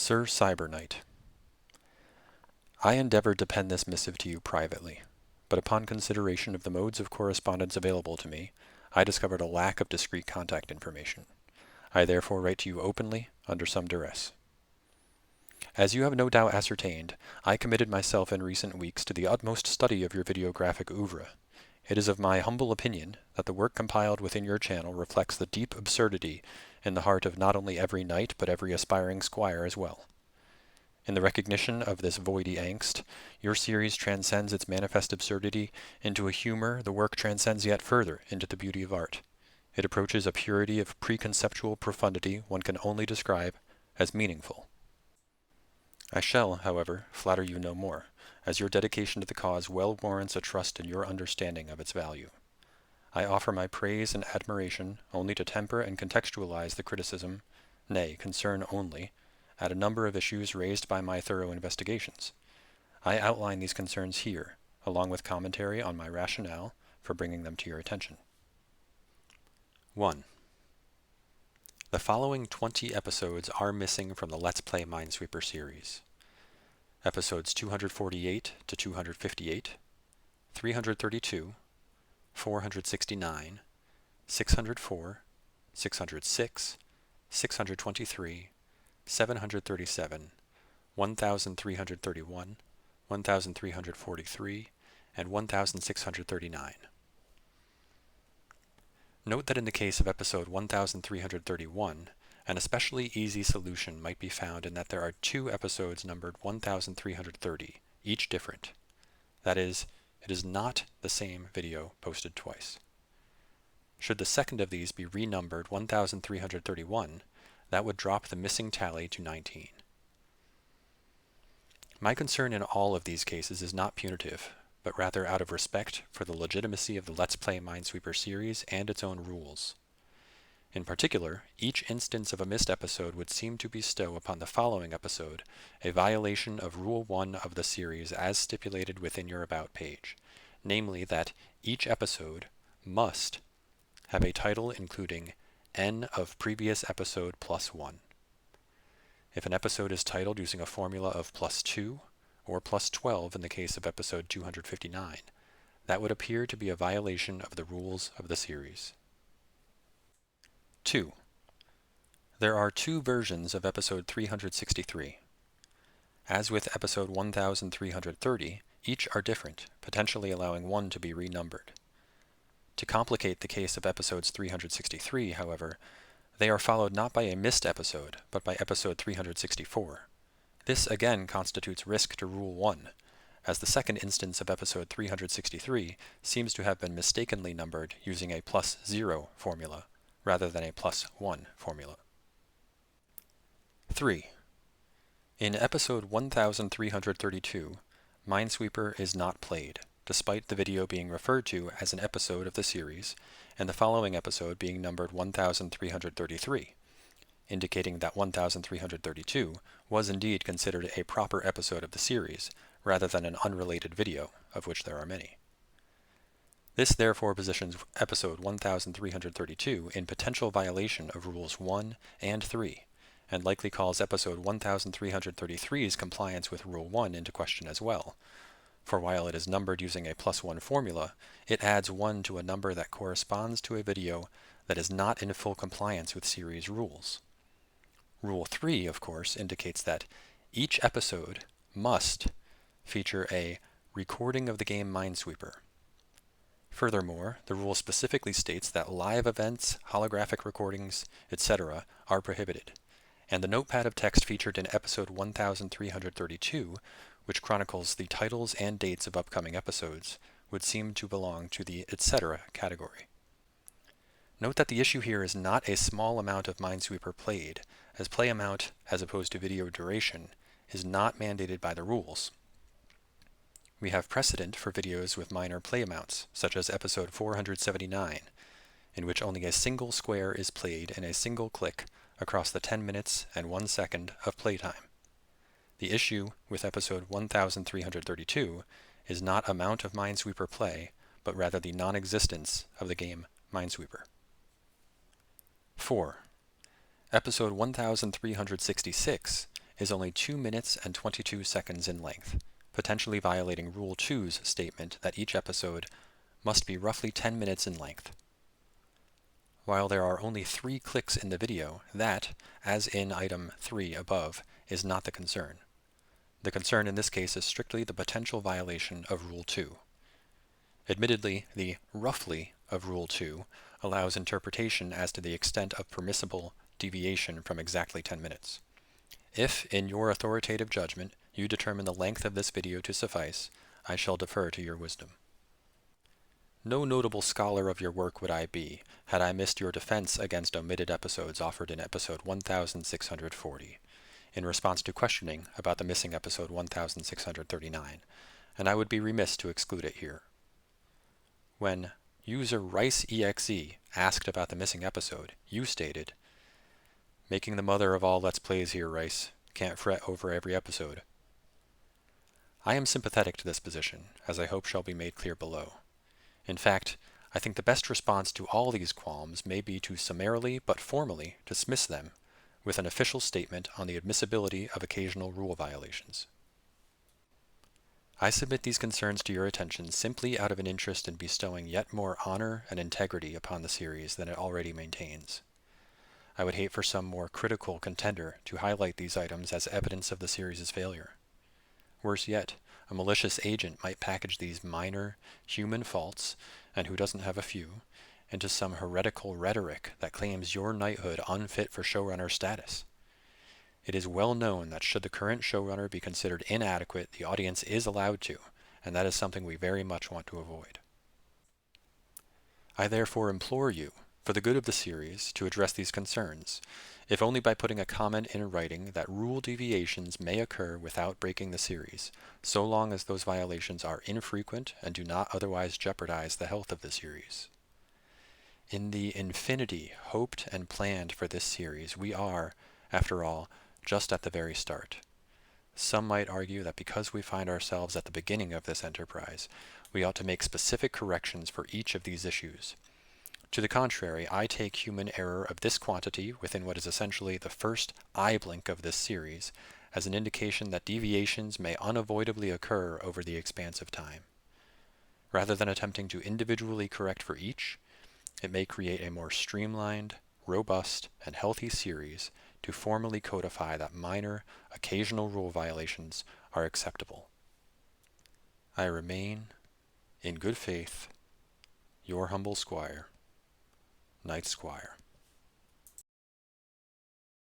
Sir Cyber Knight, I endeavored to pen this missive to you privately, but upon consideration of the modes of correspondence available to me, I discovered a lack of discreet contact information. I therefore write to you openly, under some duress. As you have no doubt ascertained, I committed myself in recent weeks to the utmost study of your videographic oeuvre. It is of my humble opinion that the work compiled within your channel reflects the deep absurdity in the heart of not only every knight but every aspiring squire as well. In the recognition of this voidy angst, your series transcends its manifest absurdity into a humor the work transcends yet further into the beauty of art. It approaches a purity of preconceptual profundity one can only describe as meaningful. I shall, however, flatter you no more, as your dedication to the cause well warrants a trust in your understanding of its value. I offer my praise and admiration only to temper and contextualize the criticism, nay, concern only, at a number of issues raised by my thorough investigations. I outline these concerns here, along with commentary on my rationale for bringing them to your attention. 1. The following 20 episodes are missing from the Let's Play Minesweeper series. Episodes 248 to 258, 332, 469, 604, 606, 623, 737, 1331, 1343, and 1639. Note that in the case of episode 1331, an especially easy solution might be found in that there are two episodes numbered 1330, each different. That is, it is not the same video posted twice. Should the second of these be renumbered 1331, that would drop the missing tally to 19. My concern in all of these cases is not punitive, but rather out of respect for the legitimacy of the Let's Play Minesweeper series and its own rules. In particular, each instance of a missed episode would seem to bestow upon the following episode a violation of Rule 1 of the series as stipulated within your About page, namely that each episode must have a title including N of previous episode plus 1. If an episode is titled using a formula of plus 2, or plus 12 in the case of episode 259, that would appear to be a violation of the rules of the series. 2. There are two versions of episode 363. As with episode 1330, each are different, potentially allowing one to be renumbered. To complicate the case of episodes 363, however, they are followed not by a missed episode, but by episode 364. This again constitutes risk to Rule 1, as the second instance of episode 363 seems to have been mistakenly numbered using a plus 0 formula, rather than a plus 1 formula. 3. In episode 1332, Minesweeper is not played, despite the video being referred to as an episode of the series, and the following episode being numbered 1333, indicating that 1332 was indeed considered a proper episode of the series, rather than an unrelated video, of which there are many. This therefore positions episode 1332 in potential violation of Rules 1 and 3, and likely calls episode 1333's compliance with Rule 1 into question as well, for while it is numbered using a plus 1 formula, it adds 1 to a number that corresponds to a video that is not in full compliance with series rules. Rule 3, of course, indicates that each episode must feature a recording of the game Minesweeper. Furthermore, the rule specifically states that live events, holographic recordings, etc. are prohibited, and the notepad of text featured in episode 1332, which chronicles the titles and dates of upcoming episodes, would seem to belong to the etc. category. Note that the issue here is not a small amount of Minesweeper played, as play amount, as opposed to video duration, is not mandated by the rules. We have precedent for videos with minor play amounts, such as episode 479, in which only a single square is played in a single click across the 10 minutes and 1 second of playtime. The issue with episode 1332 is not amount of Minesweeper play, but rather the non-existence of the game Minesweeper. 4. Episode 1366 is only 2 minutes and 22 seconds in length, potentially violating Rule 2's statement that each episode must be roughly 10 minutes in length. While there are only 3 clicks in the video, that, as in item 3 above, is not the concern. The concern in this case is strictly the potential violation of Rule 2. Admittedly, the roughly of Rule 2 allows interpretation as to the extent of permissible deviation from exactly 10 minutes. If, in your authoritative judgment, you determine the length of this video to suffice, I shall defer to your wisdom. No notable scholar of your work would I be, had I missed your defense against omitted episodes offered in episode 1640, in response to questioning about the missing episode 1639, and I would be remiss to exclude it here. When user RiceExe asked about the missing episode, you stated, "Making the mother of all Let's Plays here, Rice. Can't fret over every episode." I am sympathetic to this position, as I hope shall be made clear below. In fact, I think the best response to all these qualms may be to summarily but formally dismiss them with an official statement on the admissibility of occasional rule violations. I submit these concerns to your attention simply out of an interest in bestowing yet more honor and integrity upon the series than it already maintains. I would hate for some more critical contender to highlight these items as evidence of the series' failure. Worse yet, a malicious agent might package these minor, human faults, and who doesn't have a few, into some heretical rhetoric that claims your knighthood unfit for showrunner status. It is well known that should the current showrunner be considered inadequate, the audience is allowed to, and that is something we very much want to avoid. I therefore implore you, for the good of the series, to address these concerns, if only by putting a comment in writing that rule deviations may occur without breaking the series, so long as those violations are infrequent and do not otherwise jeopardize the health of the series. In the infinity hoped and planned for this series, we are, after all, just at the very start. Some might argue that because we find ourselves at the beginning of this enterprise, we ought to make specific corrections for each of these issues. To the contrary, I take human error of this quantity within what is essentially the first eye blink of this series as an indication that deviations may unavoidably occur over the expanse of time. Rather than attempting to individually correct for each, it may create a more streamlined, robust, and healthy series to formally codify that minor, occasional rule violations are acceptable. I remain, in good faith, your humble squire, Knight Squire.